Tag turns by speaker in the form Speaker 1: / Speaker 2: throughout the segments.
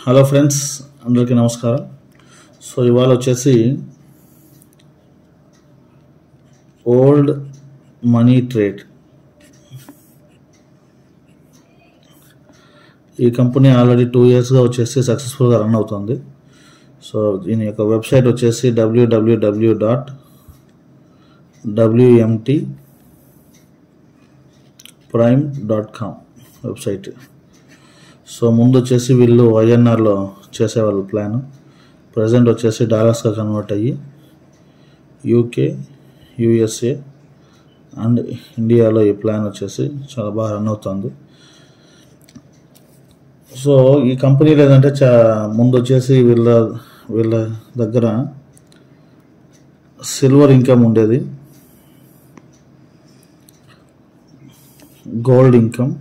Speaker 1: Hello friends, అందరికీ నమస్కారం. So ఇవాళ వచ్చేసి ఓల్డ్ మనీ ట్రేడ్, ఈ కంపెనీ ఆల్రెడీ 2 yearsగా వచ్చేసి సక్సెస్ఫుల్గా రన్ అవుతుంది. సో దీని యొక్క వెబ్సైట్ వచ్చేసి www.wmtprime.com వెబ్సైట్. సో ముందు వచ్చేసి వీళ్ళు ఐఎన్ఆర్లో చేసేవాళ్ళు ప్లాన్, ప్రజెంట్ వచ్చేసి డాలర్స్గా కన్వర్ట్ అయ్యి యూకే, యూఎస్ఏ అండ్ ఇండియాలో ఈ ప్లాన్ వచ్చేసి చాలా బాగా రన్ అవుతుంది. సో ఈ కంపెనీలో ఏంటంటే ముందు వచ్చేసి వీళ్ళ దగ్గర సిల్వర్ ఇన్కమ్ ఉండేది, gold income,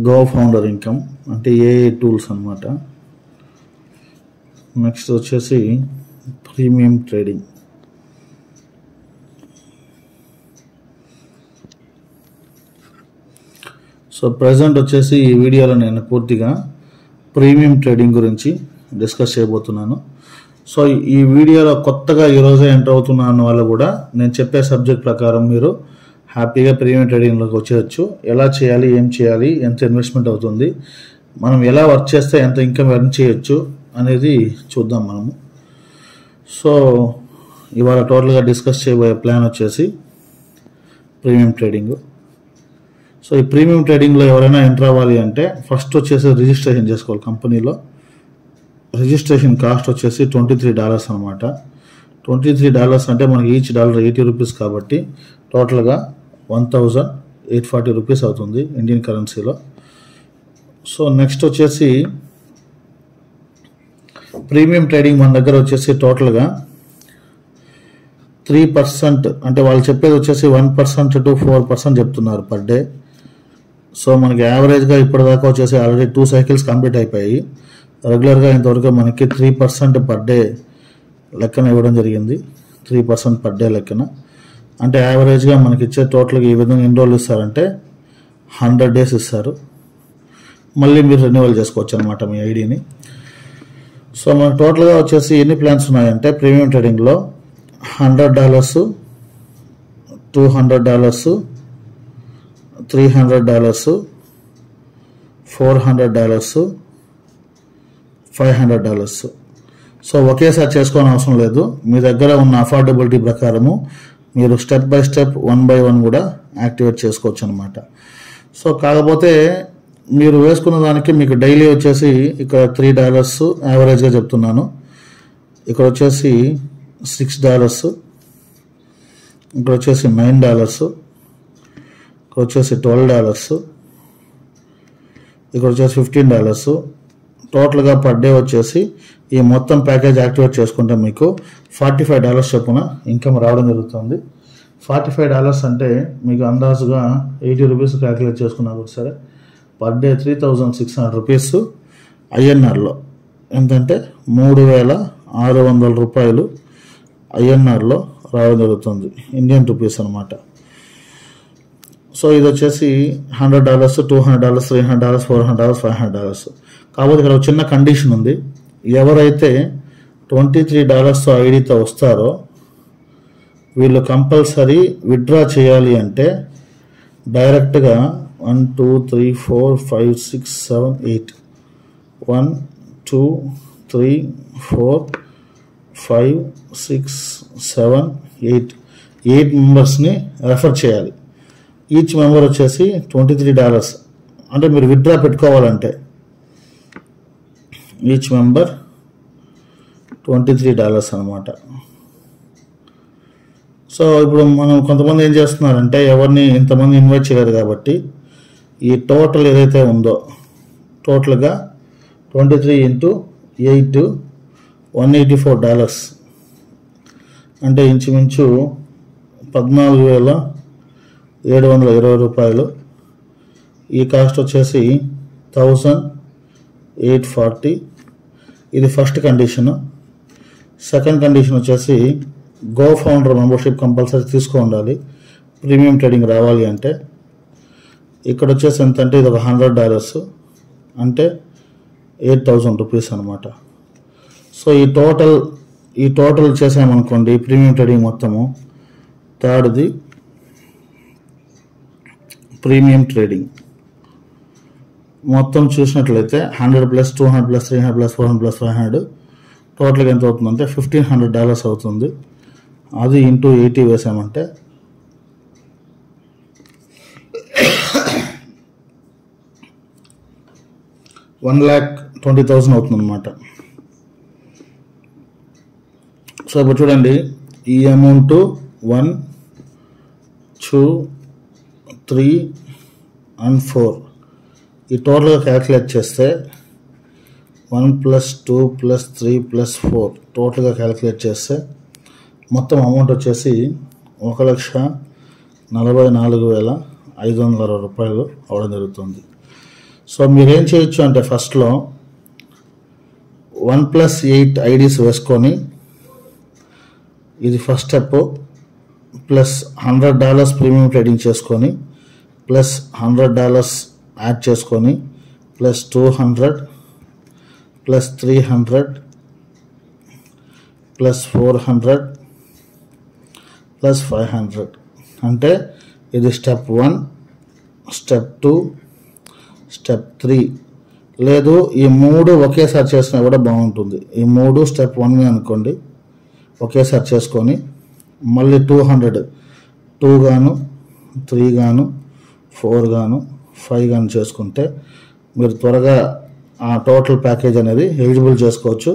Speaker 1: go founder income అంటే ఏఏ టూల్స్ అన్నమాట. నెక్స్ట్ వచ్చేసి ప్రీమియం ట్రేడింగ్. సో ప్రజెంట్ వచ్చేసి ఈ వీడియోలో నేను పూర్తిగా ప్రీమియం ట్రేడింగ్ గురించి డిస్కస్ చేయబోతున్నాను. సో ఈ వీడియోలో కొత్తగా ఈరోజే ఎంటర్ అవుతున్న వాళ్ళు కూడా నేను చెప్పే సబ్జెక్ట్ ప్రకారం మీరు హ్యాపీగా ప్రీమియం ట్రేడింగ్లోకి వచ్చేయచ్చు. ఎలా చేయాలి, ఏం చేయాలి, ఎంత ఇన్వెస్ట్మెంట్ అవుతుంది, మనం ఎలా వర్క్ చేస్తే ఎంత ఇన్కమ్ ఎర్న్ చేయొచ్చు అనేది చూద్దాం మనము. సో ఇవాళ టోటల్గా డిస్కస్ చేయబోయే ప్లాన్ వచ్చేసి ప్రీమియం ట్రేడింగ్. సో ఈ ప్రీమియం ట్రేడింగ్లో ఎవరైనా ఎంటర్ అవ్వాలి అంటే ఫస్ట్ వచ్చేసి రిజిస్ట్రేషన్ చేసుకోవాలి కంపెనీలో. రిజిస్ట్రేషన్ కాస్ట్ వచ్చేసి $23 అనమాట. $23 అంటే మనకి ఈచ్ డాలర్ $80 కాబట్టి టోటల్గా 1,840 రూపీస్ అవుతుంది ఇండియన్ కరెన్సీలో. సో నెక్స్ట్ వచ్చేసి ప్రీమియం ట్రేడింగ్ మన దగ్గర వచ్చేసి టోటల్గా 3% అంటే వాళ్ళు చెప్పేది వచ్చేసి 1% to 4% చెప్తున్నారు పర్ డే. సో మనకి యావరేజ్గా ఇప్పటిదాకా వచ్చేసి ఆల్రెడీ 2 cycles కంప్లీట్ అయిపోయాయి. రెగ్యులర్గా ఇంతవరకు మనకి 3% పర్ డే లెక్కన ఇవ్వడం జరిగింది. 3% పర్ డే లెక్కన అంటే యావరేజ్గా మనకి ఇచ్చే టోటల్గా ఈ విధంగా ఎన్ని రోజులు ఇస్తారంటే 100 days ఇస్తారు. మళ్ళీ మీరు రెన్యువల్ చేసుకోవచ్చు అనమాట మీ ఐడిని. సో మనకు టోటల్గా వచ్చేసి ఎన్ని ప్లాన్స్ ఉన్నాయంటే ప్రీమియం ట్రేడింగ్లో $100, $200, $300, $400, $500. సో ఒకేసారి చేసుకోని అవసరం లేదు. మీ దగ్గర ఉన్న అఫోర్డబిలిటీ ప్రకారము మీరు స్టెప్ బై స్టెప్ 1 by 1 కూడా యాక్టివేట్ చేసుకోవచ్చు అనమాట. సో కాకపోతే మీరు వేసుకున్న దానికి మీకు డైలీ వచ్చేసి ఇక్కడ $3 యావరేజ్గా చెప్తున్నాను, ఇక్కడ వచ్చేసి $6, ఇక్కడ వచ్చేసి $9, ఇక్కడ వచ్చేసి $12, ఇక్కడ వచ్చేసి $15. టోటల్గా పర్ డే వచ్చేసి ఈ మొత్తం ప్యాకేజ్ యాక్టివేట్ చేసుకుంటే మీకు $45 చొప్పున ఇన్కమ్ రావడం జరుగుతుంది. $45 అంటే మీకు అందాజుగా 80 రూపీస్ క్యాలిక్యులేట్ చేసుకున్నారు సరే, పర్ డే 3,600 రూపీస్ ఐఎన్ఆర్లో, ఎంతంటే 3,600 రూపాయలు ఐఎన్ఆర్లో రావడం జరుగుతుంది, ఇండియన్ రూపీస్ అనమాట. సో ఇది వచ్చేసి $100, $200, $300, $400, $500. కాబట్టి ఇక్కడ ఒక చిన్న కండిషన్ ఉంది. ఎవరైతే $23 ఐడితో వస్తారో వీళ్ళు కంపల్సరీ విత్డ్రా చేయాలి అంటే డైరెక్ట్గా 1 2 3 4 5 6 7 8 1 2 3 4 5 6 7 8 మెంబర్స్ని రెఫర్ చేయాలి. ఈచ్ మెంబర్ వచ్చేసి $23 అంటే మీరు విత్డ్రా పెట్టుకోవాలంటే ఈచ్ మెంబర్ $23 అనమాట. సో ఇప్పుడు మనం కొంతమంది ఏం చేస్తున్నారంటే ఎవరిని ఇంతమంది ఇన్వైట్ చేయలేరు కాబట్టి ఈ టోటల్ ఏదైతే ఉందో టోటల్గా 23 × 8 $184 అంటే ఇంచుమించు 14,720 రూపాయలు. ఈ కాస్ట్ వచ్చేసి 1,840. ఇది ఫస్ట్ కండిషను. సెకండ్ కండిషన్ వచ్చేసి గో ఫౌండర్ మెంబర్షిప్ కంపల్సరీ తీసుకో ఉండాలి ప్రీమియం ట్రేడింగ్ రావాలి అంటే. ఇక్కడ వచ్చేసి ఎంత అంటే ఇది ఒక $100 అంటే 8,000 రూపీస్ అనమాట. సో ఈ టోటల్ చేసామనుకోండి ప్రీమియం ట్రేడింగ్ మొత్తము. థర్డ్ది ప్రీమియం ట్రేడింగ్ మొత్తం చూసినట్లయితే 100 + 200 + 300 + 400 + 500 టోటల్గా ఎంత అవుతుందంటే $1,500 అవుతుంది. అది ఇంటూ 80 వేసామంటే 1,20,000 అవుతుంది అనమాట. సో ఇప్పుడు చూడండి ఈ అమౌంట్ 1, 2, 3 and 4 ఈ టోటల్గా క్యాలిక్యులేట్ చేస్తే 1 + 2 + 3 + 4 టోటల్గా క్యాలిక్యులేట్ చేస్తే మొత్తం అమౌంట్ వచ్చేసి 1,44,560 రూపాయలు అవడం జరుగుతుంది. సో మీరేం చేయొచ్చు అంటే ఫస్ట్లో 1 + 8 ఐడీస్ వేసుకొని ఇది first step plus $100 premium trading చేసుకొని ప్లస్ $100 యాడ్ చేసుకొని ప్లస్ 200 ప్లస్ 300 ప్లస్ 400 ప్లస్ 500 అంటే ఇది స్టెప్ 1, స్టెప్ 2, స్టెప్ 3. లేదు ఈ 3 ఒకేసారి చేసినా కూడా బాగుంటుంది. ఈ 3 స్టెప్ 1 అనుకోండి ఒకేసారి చేసుకొని మళ్ళీ 200 2 గాను 3 గాను 4 గాను 5 గాను చేసుకుంటే మీరు త్వరగా ఆ టోటల్ ప్యాకేజ్ అనేది ఎలిజిబుల్ చేసుకోవచ్చు.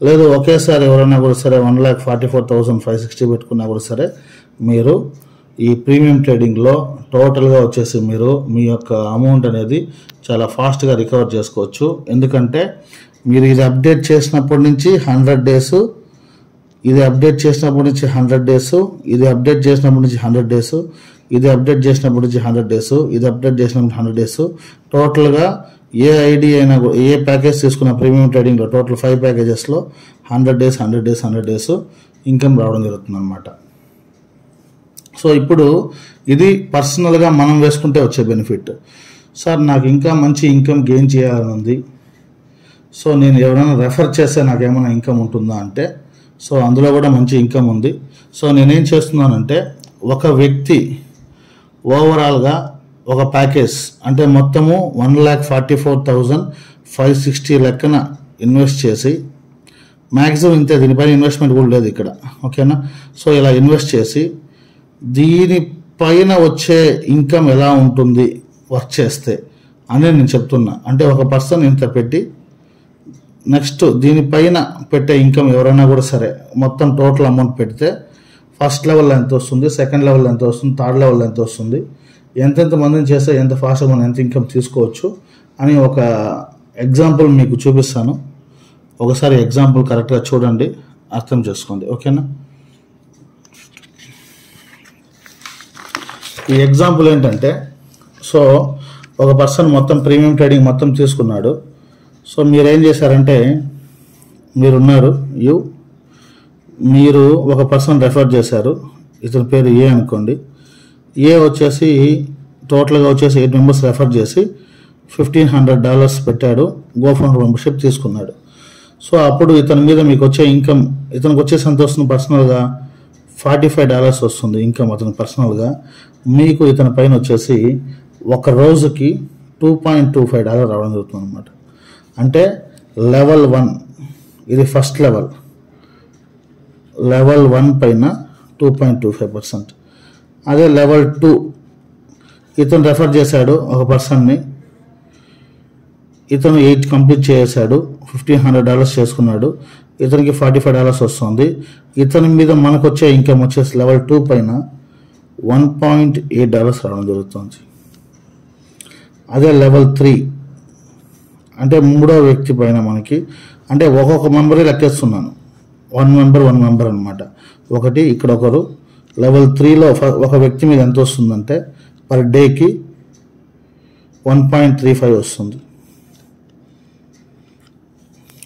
Speaker 1: లేదు ఒకేసారి ఎవరైనా కూడా సరే 1,44,560 పెట్టుకున్నా కూడా సరే మీరు ఈ ప్రీమియం ట్రేడింగ్లో టోటల్గా వచ్చేసి మీరు మీ యొక్క అమౌంట్ అనేది చాలా ఫాస్ట్గా రికవర్ చేసుకోవచ్చు. ఎందుకంటే మీరు ఇది అప్డేట్ చేసినప్పటి నుంచి 100 డేస్, ఇది అప్డేట్ చేసినప్పటి నుంచి 100 డేస్, ఇది అప్డేట్ చేసినప్పటి నుంచి 100 డేస్, ఇది అప్డేట్ చేసినప్పటి నుంచి 100 డేస్, ఇది అప్డేట్ చేసినప్పుడు 100 డేస్, టోటల్గా ఏ ఐడి అయినా ఏ ప్యాకేజ్ తీసుకున్న ప్రీమియం ట్రేడింగ్లో total 5 ప్యాకేజెస్లో 100 days 100 days 100 days income రావడం జరుగుతుంది అనమాట. సో ఇప్పుడు ఇది పర్సనల్గా మనం వేసుకుంటే వచ్చే బెనిఫిట్. సార్ నాకు ఇంకా మంచి ఇన్కమ్ గెయిన్ చేయాలని ఉంది, సో నేను ఎవరైనా రెఫర్ చేస్తే నాకు ఏమైనా ఇన్కమ్ ఉంటుందా అంటే సో అందులో కూడా మంచి ఇన్కమ్ ఉంది. సో నేనేం చేస్తున్నానంటే ఒక వ్యక్తి ఓవరాల్గా ఒక ప్యాకేజ్ అంటే మొత్తము 1,44,560 లెక్కన ఇన్వెస్ట్ చేసి మ్యాక్సిమం ఇంతే, దీనిపైన ఇన్వెస్ట్మెంట్ కూడా లేదు ఇక్కడ, ఓకేనా. సో ఇలా ఇన్వెస్ట్ చేసి దీనిపైన వచ్చే ఇన్కమ్ ఎలా ఉంటుంది వర్క్ చేస్తే అని నేను చెప్తున్నా. అంటే ఒక పర్సన్ ఇంత పెట్టి నెక్స్ట్ దీనిపైన పెట్టే ఇన్కమ్ ఎవరైనా కూడా సరే మొత్తం టోటల్ అమౌంట్ పెడితే ఫస్ట్ లెవెల్లో ఎంత వస్తుంది, సెకండ్ లెవెల్లో ఎంత వస్తుంది, థర్డ్ లెవెల్లో ఎంత వస్తుంది, ఎంతెంత మందిని చేస్తే ఎంత ఫాస్ట్గా మనం ఎంత ఇన్కమ్ తీసుకోవచ్చు అని ఒక ఎగ్జాంపుల్ మీకు చూపిస్తాను. ఒకసారి ఎగ్జాంపుల్ కరెక్ట్గా చూడండి, అర్థం చేసుకోండి, ఓకేనా. ఈ ఎగ్జాంపుల్ ఏంటంటే సో ఒక పర్సన్ మొత్తం ప్రీమియం ట్రేడింగ్ మొత్తం తీసుకున్నాడు. సో మీరేం చేశారంటే మీరున్నారు మీరు ఒక పర్సన్ రెఫర్ చేశారు, ఇతని పేరు ఏ అనుకోండి. ఏ వచ్చేసి టోటల్గా వచ్చేసి 8 మెంబర్స్ రెఫర్ చేసి $1,500 పెట్టాడు, గో ఫౌండర్ మెంబర్షిప్ తీసుకున్నాడు. సో అప్పుడు ఇతని మీద మీకు వచ్చే ఇన్కమ్, ఇతనికి వచ్చేసి ఎంత వస్తుంది పర్సనల్గా $45 వస్తుంది ఇన్కమ్ అతను పర్సనల్గా. మీకు ఇతని పైన వచ్చేసి ఒక రోజుకి $2.25 రావడం జరుగుతుంది అనమాట. అంటే లెవెల్ 1 ఇది ఫస్ట్ లెవెల్ 1 పైన 2.25%. అదే లెవెల్ 2 ఇతను రెఫర్ చేశాడు ఒక పర్సన్ని, ఇతను 8 కంప్లీట్ చేశాడు, $1,500 చేసుకున్నాడు, ఇతనికి $45 వస్తుంది. ఇతని మీద మనకు వచ్చే ఇన్కమ్ వచ్చేసి లెవెల్ 2 పైన $1.8 రావడం జరుగుతుంది. అదే లెవెల్ 3 అంటే మూడో వ్యక్తి పైన మనకి, అంటే ఒక్కొక్క మెంబరే లెక్కేస్తున్నాను, 1 మెంబర్ అనమాట. ఒకటి ఇక్కడ ఒకరు లెవెల్ 3లో ఒక వ్యక్తి మీద ఎంత వస్తుందంటే పర్ డేకి 1.35 వస్తుంది,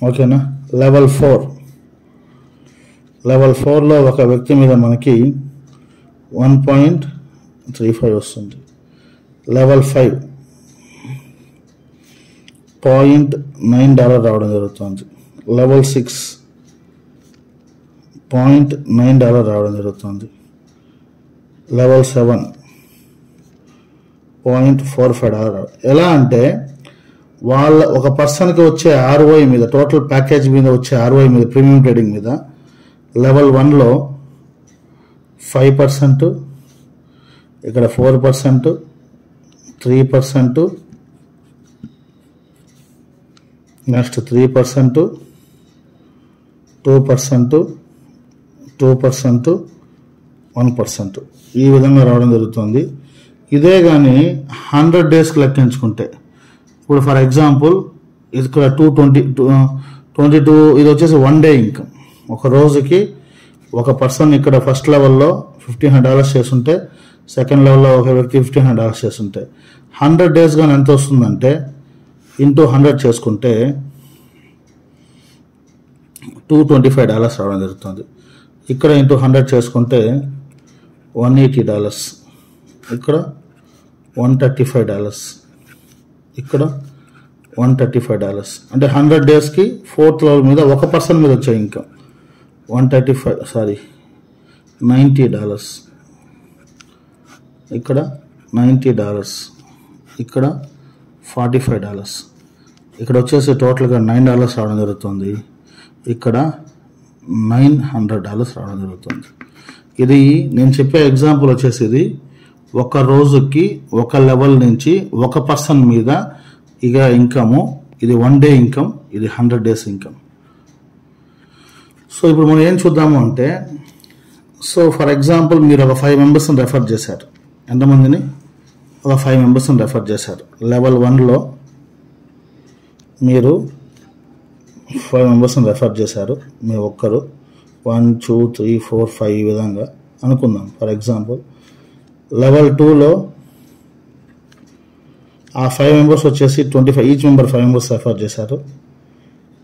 Speaker 1: ఓకేనా. లెవెల్ 4 లెవెల్ 4లో ఒక వ్యక్తి మీద మనకి 1.35 వస్తుంది. లెవెల్ 5 $0.9 రావడం జరుగుతుంది. లెవెల్ 6 $0.9 రావడం జరుగుతుంది. లెవెల్ 7 $0.45. ఎలా అంటే వాళ్ళ ఒక పర్సన్కి వచ్చే ROI మీద, టోటల్ ప్యాకేజ్ మీద వచ్చే ROI మీద, ప్రీమియం ట్రేడింగ్ మీద లెవెల్ 1లో 5%, ఇక్కడ 4%, 3%, నెక్స్ట్ 3%, 2%, 2%, 1% ఈ విధంగా రావడం జరుగుతుంది. ఇదే కానీ 100 డేస్కి లెక్కించుకుంటే, ఇప్పుడు ఫర్ ఎగ్జాంపుల్ ఇక్కడ 22 ఇది వచ్చేసి 1 డే ఇన్కమ్. ఒక రోజుకి ఒక పర్సన్ ఇక్కడ ఫస్ట్ లెవెల్లో $1,500 చేస్తుంటే, సెకండ్ లెవెల్లో ఒక వ్యక్తి $1,500 చేస్తుంటే 100 డేస్ కానీ ఎంత వస్తుందంటే ఇంటూ 100 చేసుకుంటే $225 రావడం జరుగుతుంది. ఇక్కడ ఇంటూ 100 చేసుకుంటే $180, ఇక్కడ $135, ఇక్కడ $135. అంటే 100 డేస్కి 4th లెవెల్ మీద ఒక పర్సన్ మీద వచ్చే ఇన్కమ్ $90, ఇక్కడ $90, ఇక్కడ $45, ఇక్కడ వచ్చేసి టోటల్గా $9 రావడం జరుగుతుంది. ఇక్కడ $900 రావడం జరుగుతుంది. ఇది నేను చెప్పే ఎగ్జాంపుల్ వచ్చేసి ఇది ఒక రోజుకి ఒక లెవెల్ నుంచి ఒక పర్సన్ మీద ఇక ఇన్కము. ఇది 1 డే ఇన్కమ్, ఇది 100 డేస్ ఇన్కమ్. సో ఇప్పుడు మనం ఏం చూద్దాము అంటే, సో ఫర్ ఎగ్జాంపుల్ మీరు ఒక 5 మెంబర్స్ని రెఫర్ చేశారు. ఎంతమందిని? ఒక 5 మెంబర్స్ని రెఫర్ చేశారు. లెవెల్ 1లో మీరు 5 మెంబర్స్ని రెఫర్ చేశారు. మీ ఒక్కరు 1 2 3 4 5 ఈ విధంగా అనుకుందాం. ఫర్ ఎగ్జాంపుల్ లెవెల్ 2లో ఆ 5 మెంబర్స్ వచ్చేసి 25, ఈచ్ మెంబర్ 5 మెంబర్స్ రెఫర్ చేశారు.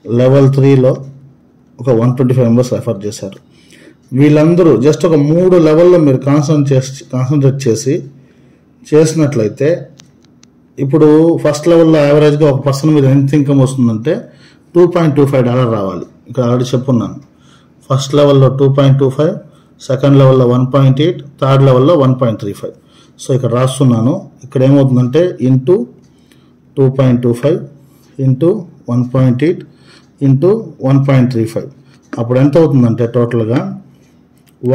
Speaker 1: లెవెల్ 3లో ఒక 125 మెంబర్స్ రెఫర్ చేశారు. వీళ్ళందరూ జస్ట్ ఒక 3 లెవెల్లో మీరు కాన్సన్ట్రేట్ చేసినట్లయితే ఇప్పుడు ఫస్ట్ లెవెల్లో యావరేజ్గా ఒక పర్సన్ మీద ఎంత ఇన్కమ్ వస్తుందంటే $2.25 రావాలి. ఇక్కడ ఆల్రెడీ చెప్పున్నాను. ఫస్ట్ లెవెల్లో 2.25, సెకండ్ లెవెల్లో 1.8, థర్డ్ లెవెల్లో 1.35. సో ఇక్కడ రాస్తున్నాను. ఇక్కడ ఏమవుతుందంటే ఇంటూ 2.25 ఇంటూ 1.8 ఇంటూ 1.35. అప్పుడు ఎంత అవుతుందంటే టోటల్గా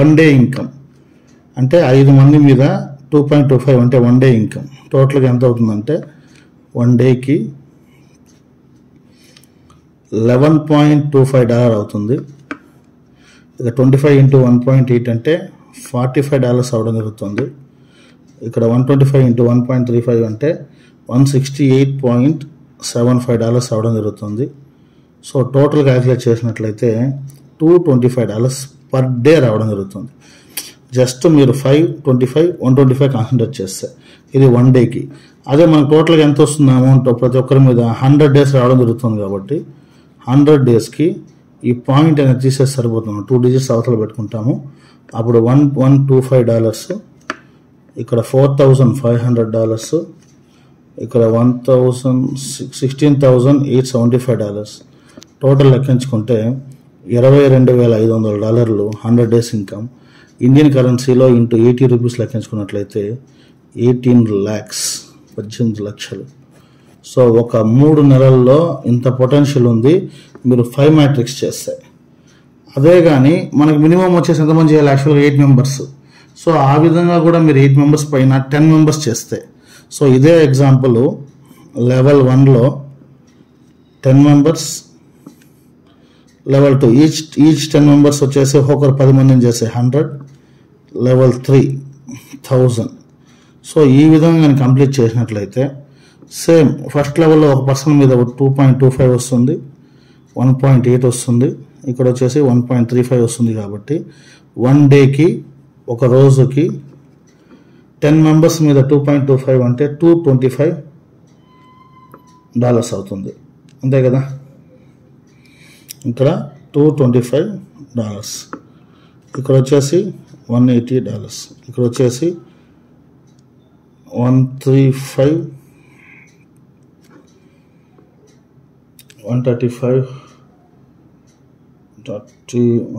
Speaker 1: 1 డే ఇన్కమ్ అంటే 5 మంది మీద 2.25 అంటే 1 డే ఇన్కమ్. టోటల్గా ఎంత అవుతుందంటే 1 డేకి $11.25 అవుతుంది. ఇక 25 ఇంటూ 1.8 అంటే $45 అవడం జరుగుతుంది. ఇక్కడ 125 ఇంటూ 1.35 అంటే $168.75 అవడం జరుగుతుంది. సో టోటల్ క్యాలిక్యులేట్ చేసినట్లయితే $225 పర్ డే రావడం జరుగుతుంది. జస్ట్ మీరు 5, 25, 125 కాన్సన్ట్రేట్ చేస్తే ఇది 1 డేకి. అదే మనకు టోటల్గా ఎంత వస్తుంది అమౌంట్ ప్రతి ఒక్కరి మీద 100 డేస్ రావడం జరుగుతుంది. కాబట్టి 100 డేస్కి ఈ పాయింట్ అనేది తీసేసి సరిపోతుంది. 2 డిజిట్స్ అవతల పెట్టుకుంటాము. అప్పుడు $1,125, ఇక్కడ $4,500, ఇక్కడ $16,875. టోటల్ లెక్కించుకుంటే $22,500 100 డేస్ ఇన్కమ్. ఇండియన్ కరెన్సీలో ఇంటూ 80 రూపీస్ లెక్కించుకున్నట్లయితే 18 lakhs 18 లక్షలు. సో ఒక 3 నెలల్లో ఇంత పొటెన్షియల్ ఉంది మీరు 5 మ్యాట్రిక్స్ చేస్తే. అదే కానీ మనకి మినిమం వచ్చేసి ఎంతమంది చేయాలి? యాక్చువల్గా 8 మెంబర్స్. సో ఆ విధంగా కూడా మీరు 8 మెంబర్స్ పైన 10 మెంబర్స్ చేస్తే, సో ఇదే ఎగ్జాంపుల్ లెవెల్ 1లో 10 మెంబర్స్, లెవెల్ 2 ఈచ్ 10 మెంబర్స్ వచ్చేసి ఒక్కొక్కరు 10 మందిని చేసే 100, లెవెల్ 3 1000. సో ఈ విధంగా నేను కంప్లీట్ చేసినట్లయితే సేమ్ ఫస్ట్ లెవెల్లో ఒక పర్సన్ మీద 2.25 వస్తుంది, 1.8 వస్తుంది, ఇక్కడ వచ్చేసి 1.35 వస్తుంది. కాబట్టి 1 డేకి ఒక రోజుకి 10 మెంబర్స్ మీద 2.25 అంటే $225 అవుతుంది. అంతే కదా? ఇక్కడ $225. ఇక్కడ వచ్చేసి $180, ఇక్కడ వచ్చేసి 135 135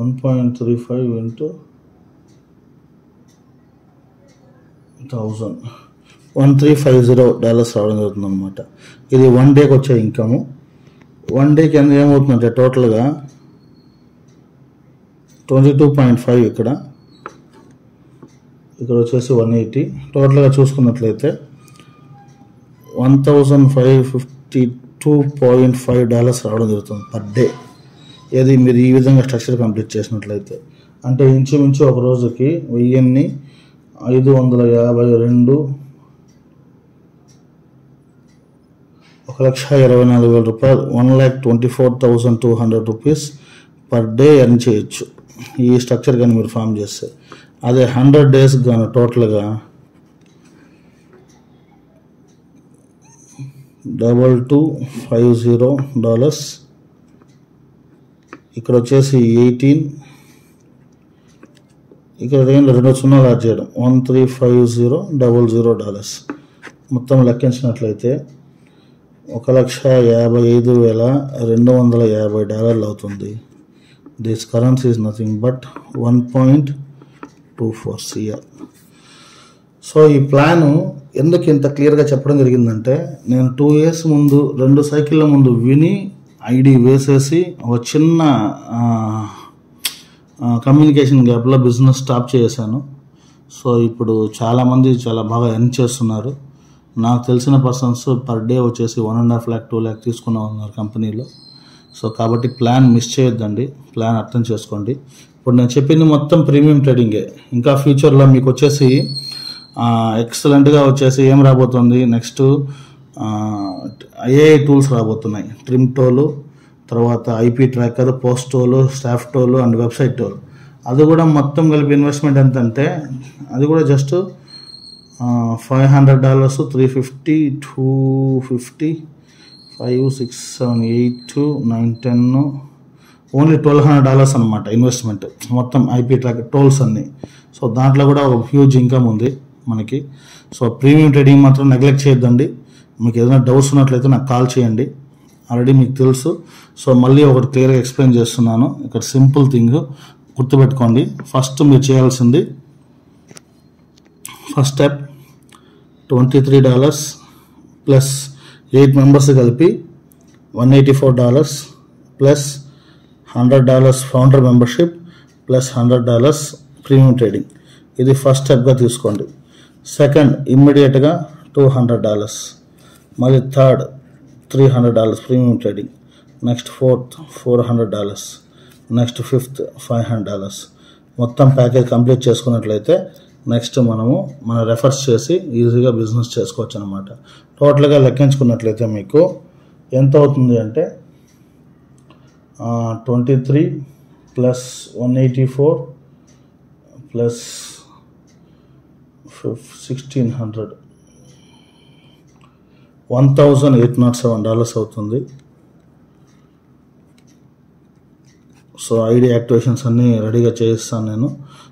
Speaker 1: 1.35 into 1000 $1350 రావడం జరుగుతుంది అనమాట. ఇది 1 డేకి వచ్చే ఇన్కము. 1 డేకి ఏమవుతుందంటే టోటల్గా 22.5 ఇక్కడ వచ్చేసి 180. టోటల్గా చూసుకున్నట్లయితే $1552.5 రావడం జరుగుతుంది పర్ డే. ఏది మీరు ఈ విధంగా స్ట్రక్చర్ కంప్లీట్ చేసినట్లయితే, అంటే ఇంచుమించు ఒక రోజుకి 1552 1,24,000 రూపాయలు, 1,24,200 రూపీస్ పర్ డే ఎర్న్ చేయొచ్చు ఈ స్ట్రక్చర్ కానీ మీరు ఫామ్ చేస్తే. అదే 100 డేస్ కానీ టోటల్గా $2250, ఇక్కడ వచ్చేసి 18, ఇక్కడ 2 సున్నాలు యాడ్ చేయడం $1350 మొత్తం లెక్కించినట్లయితే $1,55,250 అవుతుంది. This currency is nothing but 1.24 CR. So ఈ ప్లాను ఎందుకు ఇంత క్లియర్గా చెప్పడం జరిగిందంటే, నేను 2 years ముందు 2 సైకిళ్ళ ముందు విని ఐడి వేసేసి ఒక చిన్న కమ్యూనికేషన్ గ్యాప్లో బిజినెస్ స్టాప్ చేశాను. సో ఇప్పుడు చాలామంది చాలా బాగా ఎర్న్ చేస్తున్నారు. నాకు తెలిసిన పర్సన్స్ పర్ డే వచ్చేసి 1.5 lakh 2 lakh తీసుకున్న ఉన్నారు కంపెనీలో. సో కాబట్టి ప్లాన్ మిస్ చేయొద్దండి, ప్లాన్ అర్థం చేసుకోండి. ఇప్పుడు నేను చెప్పింది మొత్తం ప్రీమియం ట్రేడింగే. ఇంకా ఫ్యూచర్లో మీకు వచ్చేసి ఎక్సలెంట్గా వచ్చేసి ఏం రాబోతుంది, నెక్స్ట్ AI టూల్స్ రాబోతున్నాయి. ట్రిమ్ టోలు, తర్వాత IP tracker, post tool, staff tool and website tool. అది కూడా మొత్తం కలిపి ఇన్వెస్ట్మెంట్ ఎంత అంటే, అది కూడా జస్ట్ $500, 350, 250, 5, 6, 7, 8, 9, 10, ఓన్లీ $1,200 అనమాట ఇన్వెస్ట్మెంట్ మొత్తం IP ట్రాకర్ టోల్స్ అన్నీ. సో దాంట్లో కూడా ఒక హ్యూజ్ ఇన్కమ్ ఉంది మనకి. సో ప్రీమియం ట్రేడింగ్ మాత్రం నెగ్లెక్ట్ చేయొద్దండి. మీకు ఏదైనా డౌట్స్ ఉన్నట్లయితే నాకు కాల్ చేయండి, ఆల్రెడీ మీకు తెలుసు. సో మళ్ళీ ఒకటి క్లియర్గా ఎక్స్ప్లెయిన్ చేస్తున్నాను. ఇక్కడ సింపుల్ థింగ్ గుర్తుపెట్టుకోండి. ఫస్ట్ మీరు చేయాల్సింది, ఫస్ట్ స్టెప్ $23 ప్లస్ 8 మెంబర్స్ కలిపి $184 plus $100 founder membership plus $100 premium trading. ఇది ఫస్ట్ స్టెప్గా తీసుకోండి. సెకండ్ ఇమ్మీడియట్గా $200, మళ్ళీ third $300 premium trading, next fourth $400, next fifth $500. మొత్తం ప్యాకేజ్ కంప్లీట్ చేసుకున్నట్లయితే నెక్స్ట్ మనము మన రెఫర్స్ చేసి ఈజీగా బిజినెస్ చేసుకోవచ్చు అనమాట. టోటల్గా లెక్కించుకున్నట్లయితే మీకు ఎంత అవుతుంది అంటే 23 ప్లస్ 184 ప్లస్ 1,600 $1,807 అవుతుంది. సో ఐడి యాక్టివేషన్స్ అన్నీ రెడీగా చేయిస్తాను నేను.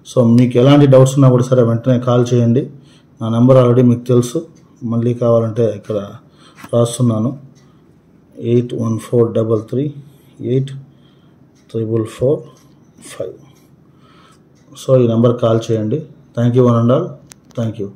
Speaker 1: సో మీకు ఎలాంటి డౌట్స్ ఉన్నా కూడా సరే వెంటనే కాల్ చేయండి. నా నెంబర్ ఆల్రెడీ మీకు తెలుసు, మళ్ళీ కావాలంటే ఇక్కడ రాస్తున్నాను 8143384445. సో ఈ నెంబర్ కాల్ చేయండి. Thank you one and all. Thank you.